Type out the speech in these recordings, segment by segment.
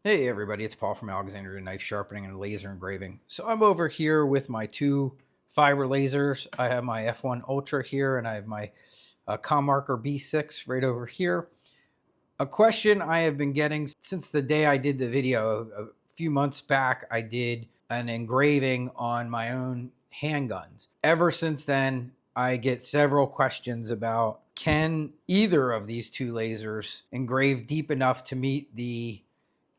Hey everybody, it's Paul from Alexandria Knife Sharpening and Laser Engraving. So I'm over here with my two fiber lasers. I have my F1 Ultra here and I have my ComMarker B6 right over here. A question I have been getting since the day I did the video a few months back, I did an engraving on my own handguns. Ever since then, I get several questions about can either of these two lasers engrave deep enough to meet the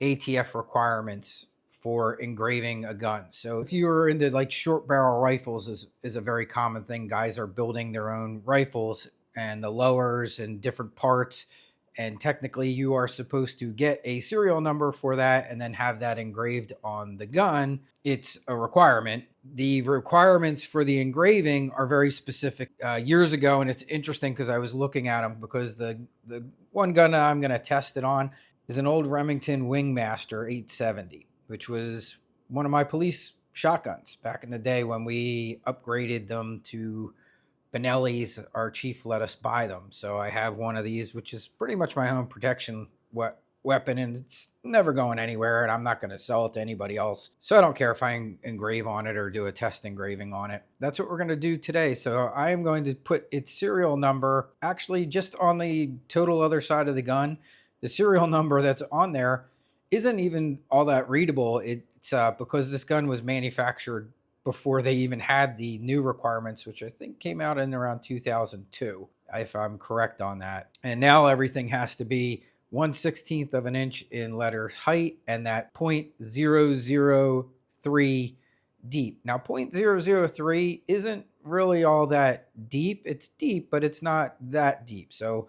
ATF requirements for engraving a gun. So if you are into like short barrel rifles is a very common thing. Guys are building their own rifles and the lowers and different parts. And technically you are supposed to get a serial number for that and then have that engraved on the gun. It's a requirement. The requirements for the engraving are very specific years ago. And it's interesting because I was looking at them because the one gun I'm going to test it on is an old Remington Wingmaster 870, which was one of my police shotguns back in the day when we upgraded them to Benelli's. Our chief let us buy them. So I have one of these, which is pretty much my own protection weapon, and it's never going anywhere, and I'm not going to sell it to anybody else. So I don't care if I engrave on it or do a test engraving on it. That's what we're going to do today. So I am going to put its serial number actually just on the total other side of the gun. The serial number that's on there isn't even all that readable. It's because this gun was manufactured before they even had the new requirements, which I think came out in around 2002, if I'm correct on that. And now everything has to be 1/16 of an inch in letter height and that 0.003 deep. Now 0.003 isn't really all that deep. It's deep, but it's not that deep. So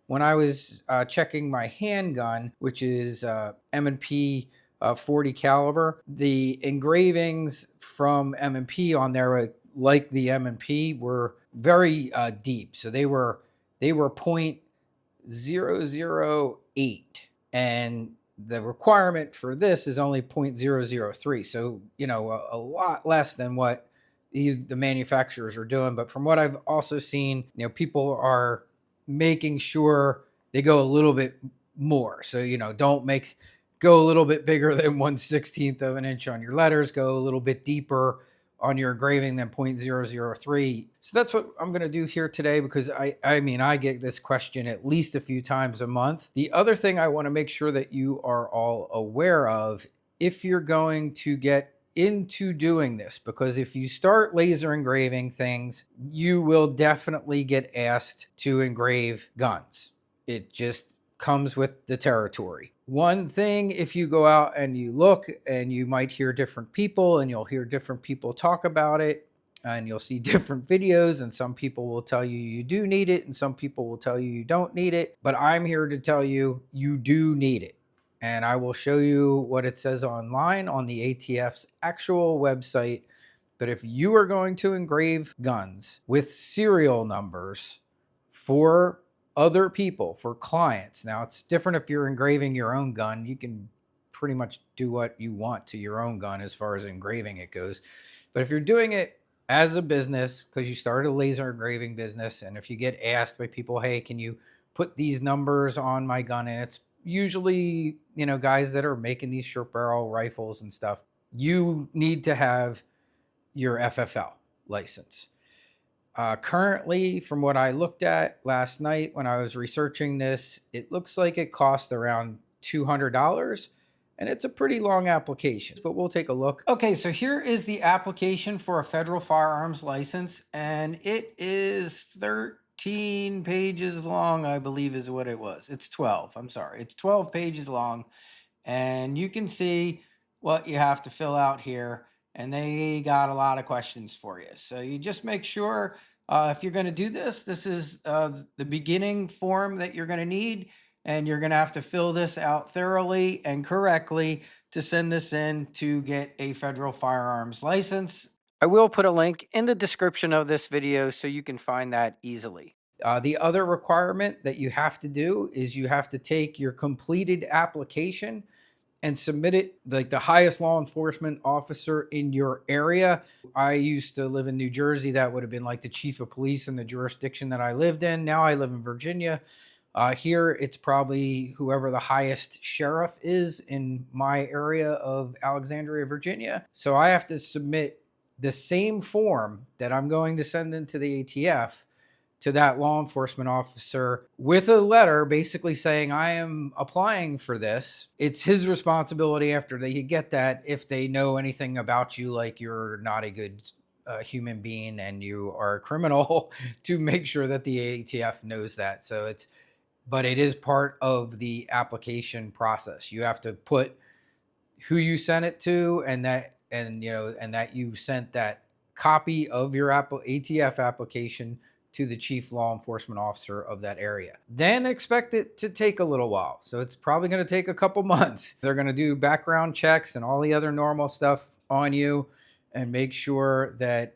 when I was checking my handgun, which is M&P 40 caliber, the engravings from M&P on there, like the M&P, were very deep. So they were 0.008, and the requirement for this is only 0.003. So a lot less than what the manufacturers are doing. But from what I've also seen, people are making sure they go a little bit more. So, don't go a little bit bigger than 1/16 of an inch on your letters, go a little bit deeper on your engraving than 0.003. So that's what I'm going to do here today, because I mean, I get this question at least a few times a month. The other thing I want to make sure that you are all aware of, if you're going to get into doing this, because if you start laser engraving things, you will definitely get asked to engrave guns. It just comes with the territory. One thing, if you go out and you look, and you might hear different people and you'll hear different people talk about it, and you'll see different videos, and some people will tell you you do need it and some people will tell you you don't need it. But I'm here to tell you you do need it. And I will show you what it says online on the ATF's actual website. But if you are going to engrave guns with serial numbers for other people, for clients, now it's different if you're engraving your own gun. You can pretty much do what you want to your own gun as far as engraving it goes. But if you're doing it as a business, because you started a laser engraving business, and if you get asked by people, hey, can you put these numbers on my gun, and it's usually guys that are making these short barrel rifles and stuff, you need to have your FFL license. Currently, from what I looked at last night when I was researching this, it looks like it costs around $200, and it's a pretty long application, but we'll take a look. Okay, so here is the application for a federal firearms license, and it is 13 pages long, I believe is what it was. It's 12, I'm sorry. It's 12 pages long, and you can see what you have to fill out here, and they got a lot of questions for you. So you just make sure if you're going to do this, this is the beginning form that you're going to need, and you're going to have to fill this out thoroughly and correctly to send this in to get a federal firearms license. I will put a link in the description of this video so you can find that easily. The other requirement that you have to do is you have to take your completed application and submit it like the highest law enforcement officer in your area. I used to live in New Jersey. That would have been like the chief of police in the jurisdiction that I lived in. Now I live in Virginia. Here, it's probably whoever the highest sheriff is in my area of Alexandria, Virginia. So I have to submit the same form that I'm going to send into the ATF to that law enforcement officer with a letter basically saying I am applying for this. It's his responsibility after they get that, if they know anything about you, like you're not a good human being and you are a criminal, to make sure that the ATF knows that. So it's, but it is part of the application process. You have to put who you sent it to, and that, and and that you sent that copy of your ATF application to the chief law enforcement officer of that area. Then expect it to take a little while. So it's probably going to take a couple months. They're going to do background checks and all the other normal stuff on you and make sure that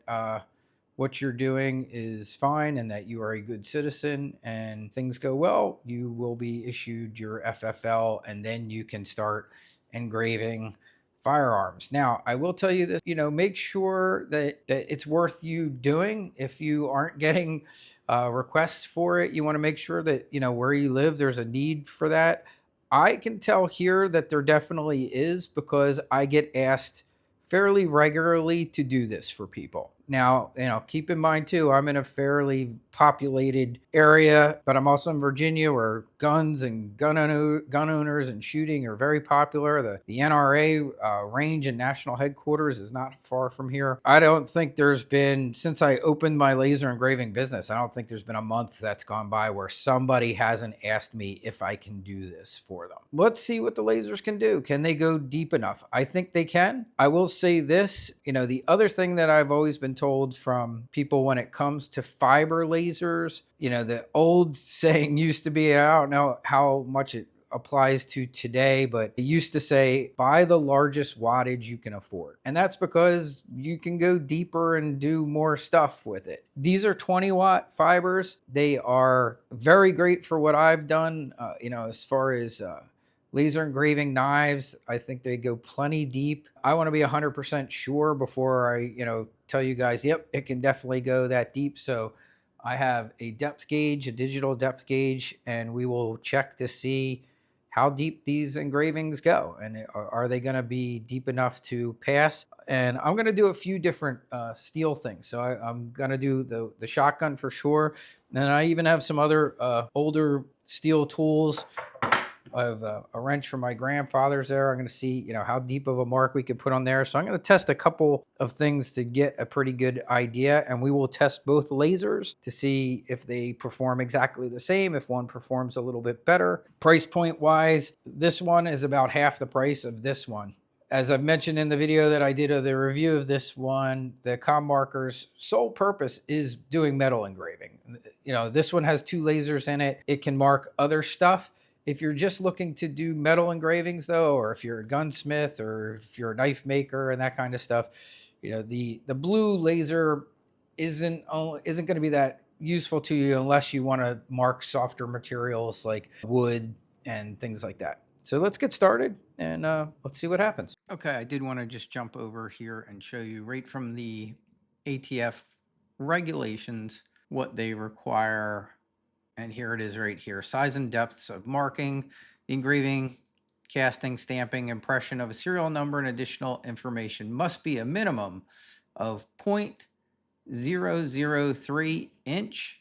what you're doing is fine and that you are a good citizen, and things go well, you will be issued your FFL, and then you can start engraving firearms. Now, I will tell you this, make sure that it's worth you doing. If you aren't getting requests for it, you want to make sure that, where you live, there's a need for that. I can tell here that there definitely is, because I get asked fairly regularly to do this for people. Now, keep in mind too, I'm in a fairly populated area, but I'm also in Virginia, where guns and gun owners and shooting are very popular. The NRA range and national headquarters is not far from here. I don't think there's been, since I opened my laser engraving business, I don't think there's been a month that's gone by where somebody hasn't asked me if I can do this for them. Let's see what the lasers can do. Can they go deep enough? I think they can. I will say this, the other thing that I've always been told from people when it comes to fiber lasers, the old saying used to be, I don't know how much it applies to today, but it used to say, buy the largest wattage you can afford. And that's because you can go deeper and do more stuff with it. These are 20-watt fibers. They are very great for what I've done, as far as laser engraving knives. I think they go plenty deep. I want to be 100% sure before I, tell you guys, yep, it can definitely go that deep. So I have a depth gauge, a digital depth gauge, and we will check to see how deep these engravings go, and are they going to be deep enough to pass. And I'm going to do a few different steel things. So I'm going to do the shotgun for sure. And then I even have some other older steel tools. I have a wrench from my grandfather's there. I'm going to see, how deep of a mark we can put on there. So I'm going to test a couple of things to get a pretty good idea. And we will test both lasers to see if they perform exactly the same, if one performs a little bit better. Price point wise, this one is about half the price of this one. As I've mentioned in the video that I did of the review of this one, the ComMarker's sole purpose is doing metal engraving. This one has 2 lasers in it. It can mark other stuff. If you're just looking to do metal engravings though, or if you're a gunsmith, or if you're a knife maker and that kind of stuff, the blue laser isn't going to be that useful to you unless you want to mark softer materials like wood and things like that. So let's get started and let's see what happens. Okay, I did want to just jump over here and show you right from the ATF regulations what they require. And here it is right here. Size and depths of marking, engraving, casting, stamping, impression of a serial number, and additional information must be a minimum of 0.003 inch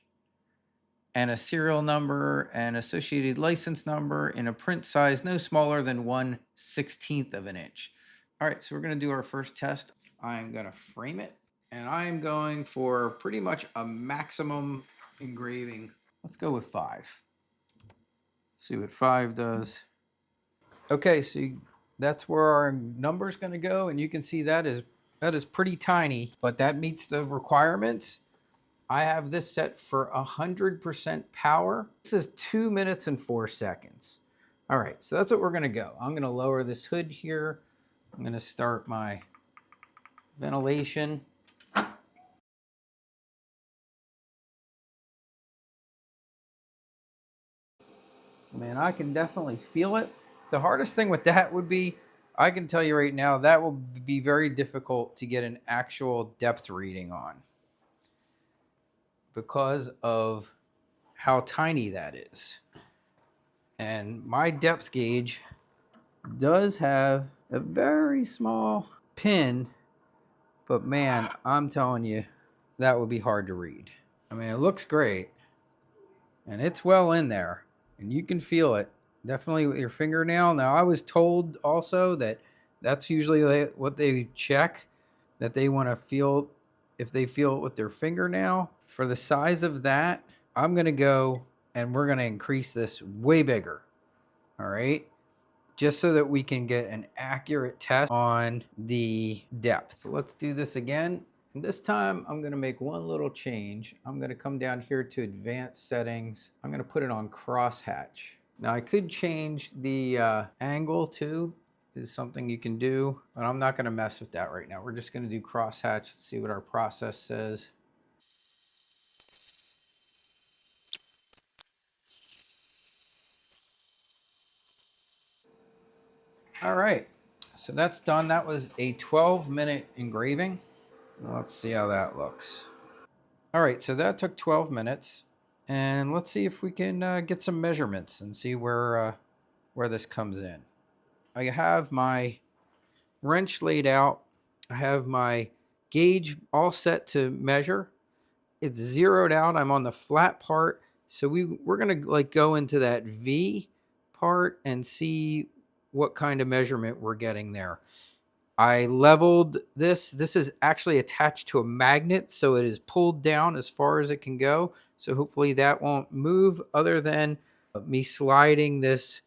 and a serial number and associated license number in a print size no smaller than 1/16 of an inch. All right, so we're going to do our first test. I'm going to frame it, and I'm going for pretty much a maximum engraving. Let's go with 5. Let's see what 5 does. Okay, so that's where our number is going to go, and you can see that is pretty tiny, but that meets the requirements. I have this set for 100% power. This is 2 minutes and 4 seconds. All right, so that's what we're going to go. I'm going to lower this hood here. I'm going to start my ventilation. Man, I can definitely feel it. The hardest thing with that would be, I can tell you right now, that will be very difficult to get an actual depth reading on because of how tiny that is. And my depth gauge does have a very small pin, but man, I'm telling you, that would be hard to read. I mean, it looks great, and it's well in there, and you can feel it definitely with your fingernail. Now, I was told also that that's usually what they check, that they want to feel if they feel it with their fingernail. For the size of that, I'm going to go and we're going to increase this way bigger. All right. Just so that we can get an accurate test on the depth. So let's do this again. And this time I'm gonna make one little change. I'm gonna come down here to advanced settings. I'm gonna put it on crosshatch. Now I could change the angle too, is something you can do, but I'm not gonna mess with that right now. We're just gonna do crosshatch. Let's see what our process says. All right, so that's done. That was a 12-minute engraving. Let's see how that looks. All right, so that took 12 minutes. And let's see if we can get some measurements and see where this comes in. I have my wrench laid out. I have my gauge all set to measure. It's zeroed out. I'm on the flat part. So we're going to like go into that V part and see what kind of measurement we're getting there. I leveled this. This is actually attached to a magnet, so it is pulled down as far as it can go. So hopefully that won't move other than me sliding this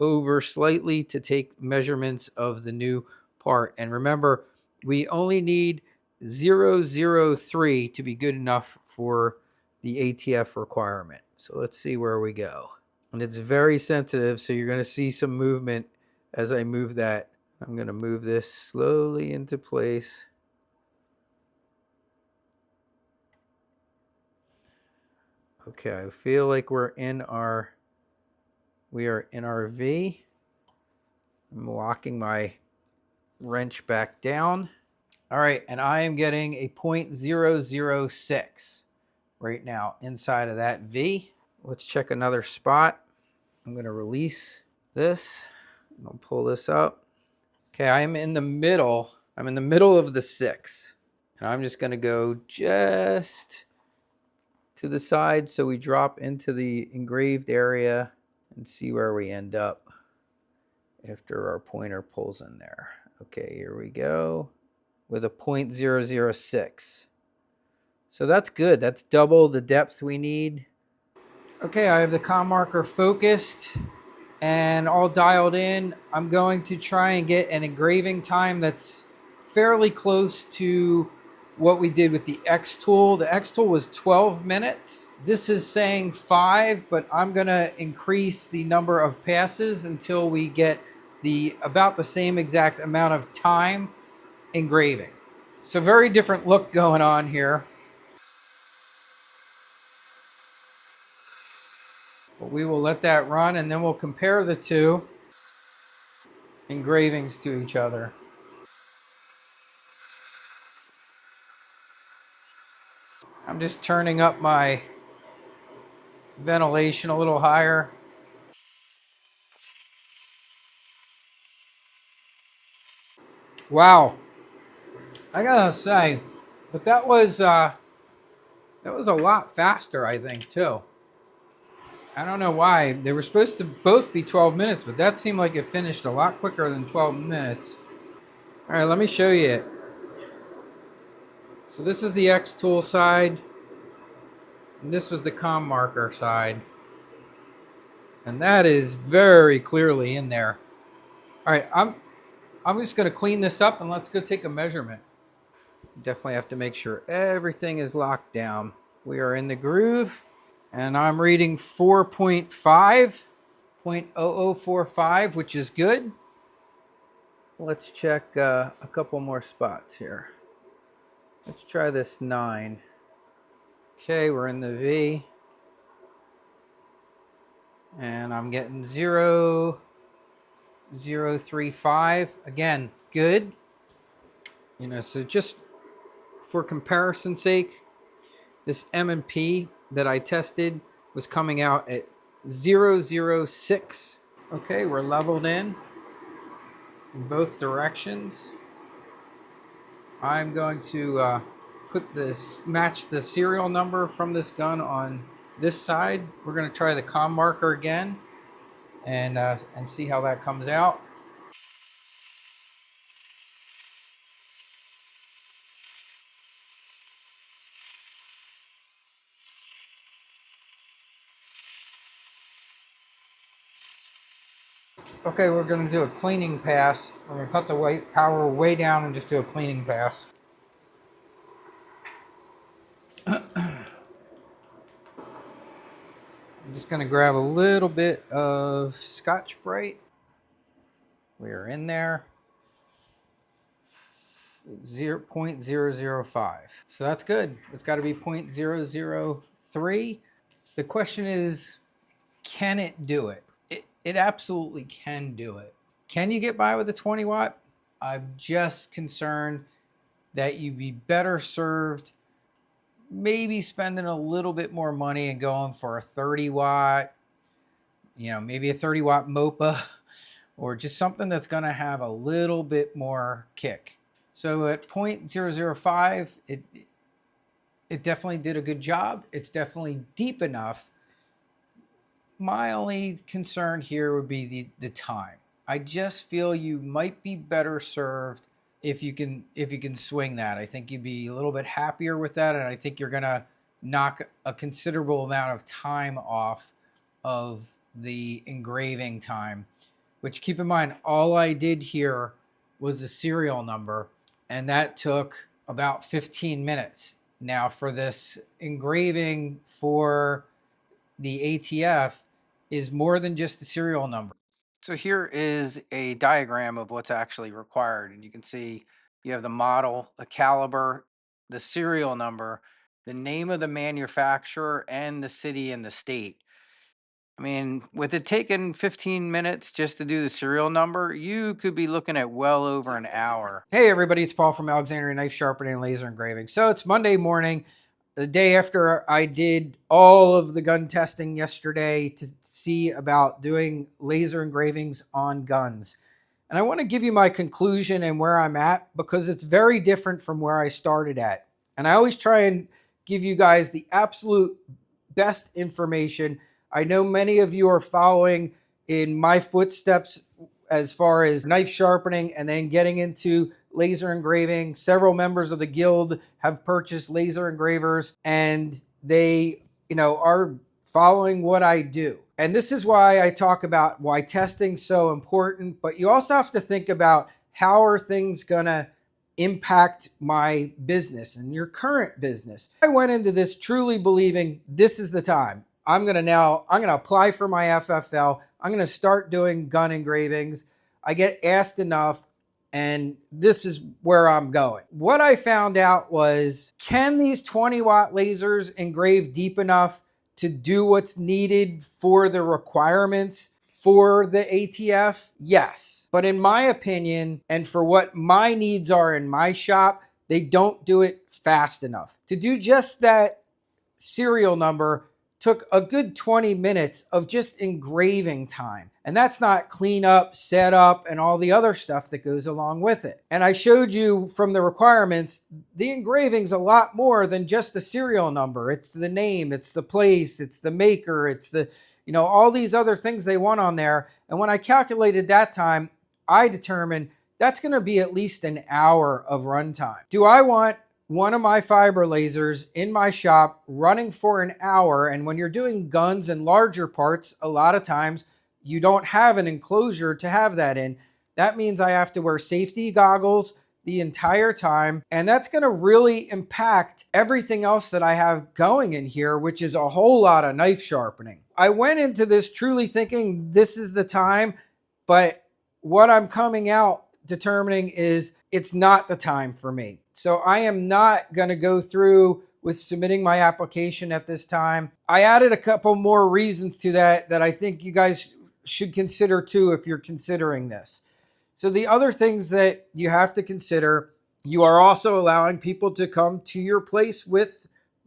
over slightly to take measurements of the new part. And remember, we only need 003 to be good enough for the ATF requirement. So let's see where we go. And it's very sensitive, so you're going to see some movement as I move that. I'm going to move this slowly into place. Okay, I feel like we are in our V. I'm locking my wrench back down. All right, and I am getting a 0.006 right now inside of that V. Let's check another spot. I'm going to release this. I'll pull this up. Okay, I'm in the middle. I'm in the middle of the 6. And I'm just going to go just to the side so we drop into the engraved area and see where we end up after our pointer pulls in there. Okay, here we go with a 0.006. So that's good. That's double the depth we need. Okay, I have the ComMarker focused and all dialed in. I'm going to try and get an engraving time that's fairly close to what we did with the xTool. The xTool was 12 minutes. This is saying 5, but I'm going to increase the number of passes until we get about the same exact amount of time engraving. So very different look going on here. But we will let that run and then we'll compare the two engravings to each other. I'm just turning up my ventilation a little higher. Wow, I gotta say, but that was a lot faster, I think, too. I don't know why. They were supposed to both be 12 minutes, but that seemed like it finished a lot quicker than 12 minutes. All right, let me show you it. So this is the xTool side, and this was the ComMarker side. And that is very clearly in there. All right, I'm just going to clean this up and let's go take a measurement. Definitely have to make sure everything is locked down. We are in the groove, and I'm reading 4.5.0045, which is good. Let's check a couple more spots here. Let's try this 9. Okay, we're in the V. And I'm getting 0.035. Again, good. You know, so just for comparison's sake, this M&P that I tested was coming out at .006. Okay, we're leveled in both directions. I'm going to match the serial number from this gun on this side. We're going to try the ComMarker again and see how that comes out. Okay, we're going to do a cleaning pass. We're going to cut the power way down and just do a cleaning pass. I'm just going to grab a little bit of Scotch-Brite. We are in there. 0.005. So that's good. It's got to be 0.003. The question is, can it do it? It absolutely can do it. Can you get by with a 20 watt? I'm just concerned that you'd be better served maybe spending a little bit more money and going for a 30 watt, maybe a 30 watt MOPA, or just something that's going to have a little bit more kick. So at 0.005, it definitely did a good job. It's definitely deep enough. My only concern here would be the time. I just feel you might be better served if you can swing that. I think you'd be a little bit happier with that, and I think you're gonna knock a considerable amount of time off of the engraving time. Which, keep in mind, all I did here was the serial number, and that took about 15 minutes. Now for this engraving for the ATF is more than just the serial number. So here is a diagram of what's actually required. And you can see you have the model, the caliber, the serial number, the name of the manufacturer, and the city and the state. I mean, with it taking 15 minutes just to do the serial number, you could be looking at well over an hour. Hey everybody, it's Paul from Alexandria Knife Sharpening and Laser Engraving. So it's Monday morning, the day after I did all of the gun testing yesterday to see about doing laser engravings on guns. And I want to give you my conclusion and where I'm at, because it's very different from where I started at. And I always try and give you guys the absolute best information. I know many of you are following in my footsteps as far as knife sharpening and then getting into laser engraving. Several members of the guild have purchased laser engravers, and they, are following what I do. And this is why I talk about why testing's so important, but you also have to think about how are things gonna impact my business and your current business. I went into this truly believing this is the time. I'm going to apply for my FFL. I'm going to start doing gun engravings. I get asked enough, and this is where I'm going. What I found out was, can these 20 watt lasers engrave deep enough to do what's needed for the requirements for the ATF? Yes. But in my opinion, and for what my needs are in my shop, they don't do it fast enough. To do just that serial number took a good 20 minutes of just engraving time. And that's not cleanup, setup, and all the other stuff that goes along with it. And I showed you from the requirements, the engraving's a lot more than just the serial number. It's the name, it's the place, it's the maker, it's the, all these other things they want on there. And when I calculated that time, I determined that's going to be at least an hour of runtime. Do I want one of my fiber lasers in my shop running for an hour? And when you're doing guns and larger parts, a lot of times you don't have an enclosure to have that in. That means I have to wear safety goggles the entire time. And that's going to really impact everything else that I have going in here, which is a whole lot of knife sharpening. I went into this truly thinking this is the time, but what I'm coming out determining is it's not the time for me. So I am not going to go through with submitting my application at this time. I added a couple more reasons to that I think you guys should consider too if you're considering this. So the other things that you have to consider, you are also allowing people to come to your place with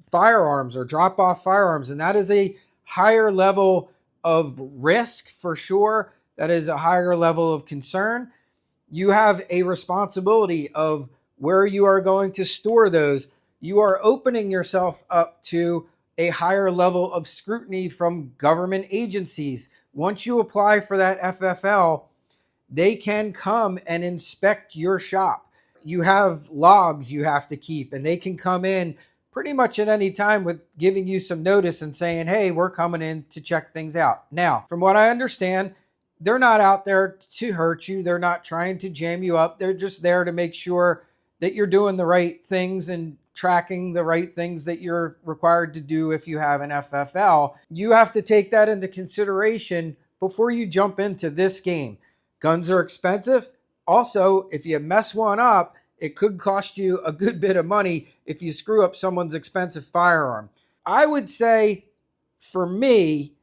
firearms or drop off firearms. And that is a higher level of risk for sure. That is a higher level of concern. You have a responsibility of where you are going to store those. You are opening yourself up to a higher level of scrutiny from government agencies. Once you apply for that FFL, they can come and inspect your shop. You have logs you have to keep, and they can come in pretty much at any time with giving you some notice and saying, hey, we're coming in to check things out. Now, from what I understand, they're not out there to hurt you. They're not trying to jam you up. They're just there to make sure that you're doing the right things and tracking the right things that you're required to do if you have an FFL. You have to take that into consideration before you jump into this game. Guns are expensive. Also, if you mess one up, it could cost you a good bit of money if you screw up someone's expensive firearm. I would say, for me,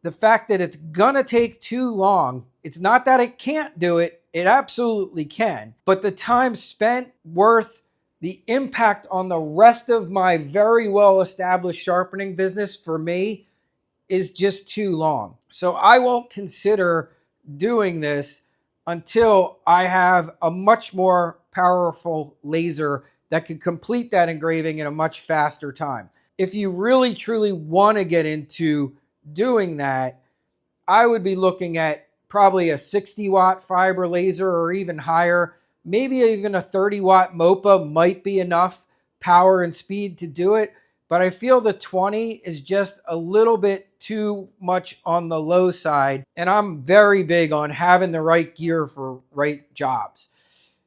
the fact that it's gonna take too long, it's not that it can't do it, it absolutely can, but the time spent worth the impact on the rest of my very well established sharpening business for me is just too long. So I won't consider doing this until I have a much more powerful laser that could complete that engraving in a much faster time. If you really truly want to get into doing that, I would be looking at probably a 60 watt fiber laser or even higher. Maybe even a 30 watt MOPA might be enough power and speed to do it. But I feel the 20 is just a little bit too much on the low side. And I'm very big on having the right gear for right jobs.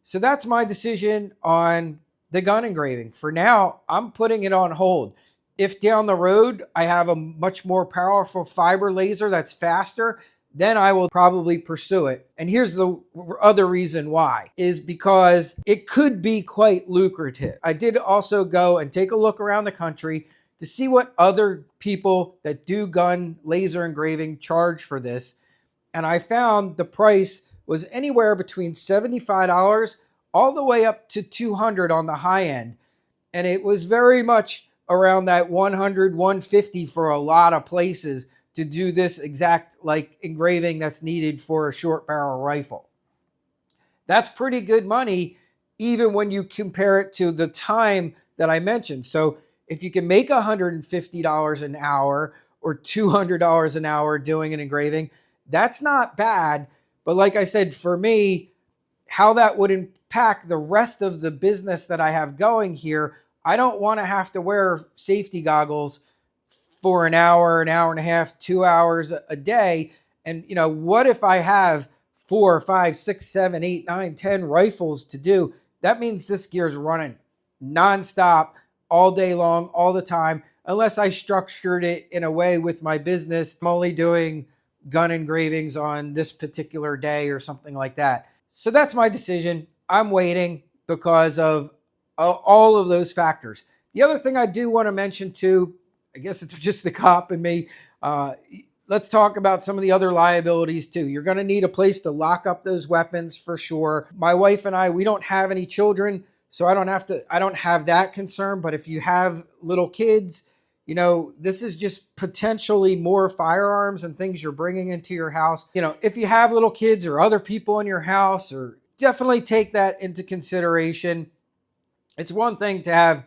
So that's my decision on the gun engraving. For now, I'm putting it on hold. If down the road I have a much more powerful fiber laser that's faster, then I will probably pursue it. And here's the other reason why, is because it could be quite lucrative. I did also go and take a look around the country to see what other people that do gun laser engraving charge for this. And I found the price was anywhere between $75 all the way up to $200 on the high end. And it was very much around that $100, $150 for a lot of places to do this exact like engraving that's needed for a short barrel rifle. That's pretty good money, even when you compare it to the time that I mentioned. So if you can make $150 an hour or $200 an hour doing an engraving, that's not bad. But like I said, for me, how that would impact the rest of the business that I have going here, I don't want to have to wear safety goggles for an hour and a half, 2 hours a day. And, you know, what if I have 4, 5, 6, 7, 8, 9, 10 rifles to do? That means this gear is running nonstop all day long, all the time, unless I structured it in a way with my business. I'm only doing gun engravings on this particular day or something like that. So that's my decision. I'm waiting because of all of those factors. The other thing I do want to mention too, I guess it's just the cop in me. Let's talk about some of the other liabilities too. You're going to need a place to lock up those weapons for sure. My wife and I, we don't have any children, so I don't have that concern. But if you have little kids, you know, this is just potentially more firearms and things you're bringing into your house. You know, if you have little kids or other people in your house, or definitely take that into consideration. It's one thing to have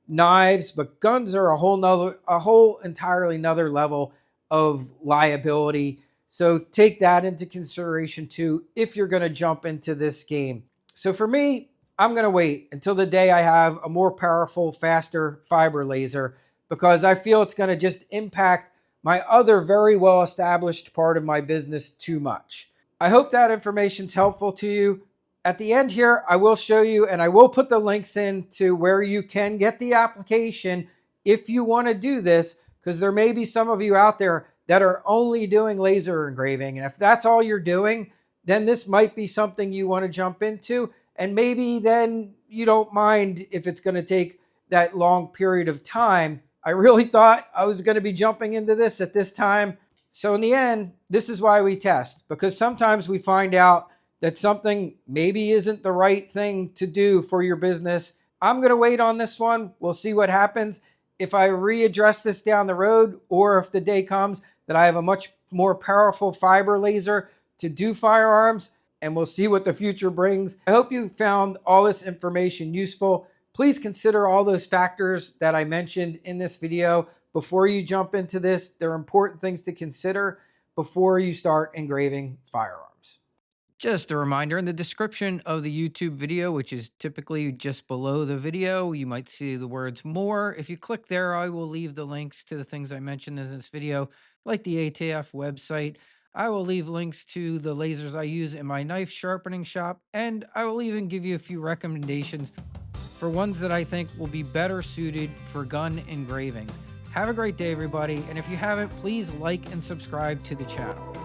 knives, but guns are a whole entirely another level of liability. So take that into consideration too if you're going to jump into this game. So for me, I'm going to wait until the day I have a more powerful, faster fiber laser, because I feel it's going to just impact my other very well established part of my business too much. I hope that information's helpful to you. At the end here, I will show you, and I will put the links in to where you can get the application if you want to do this, because there may be some of you out there that are only doing laser engraving. And if that's all you're doing, then this might be something you want to jump into. And maybe then you don't mind if it's going to take that long period of time. I really thought I was going to be jumping into this at this time. So in the end, this is why we test, because sometimes we find out that something maybe isn't the right thing to do for your business. I'm going to wait on this one. We'll see what happens. If I readdress this down the road, or if the day comes that I have a much more powerful fiber laser to do firearms, and we'll see what the future brings. I hope you found all this information useful. Please consider all those factors that I mentioned in this video before you jump into this. They're important things to consider before you start engraving firearms. Just a reminder, in the description of the YouTube video, which is typically just below the video, you might see the words more. If you click there, I will leave the links to the things I mentioned in this video, like the ATF website. I will leave links to the lasers I use in my knife sharpening shop, and I will even give you a few recommendations for ones that I think will be better suited for gun engraving. Have a great day, everybody, and if you haven't, please like and subscribe to the channel.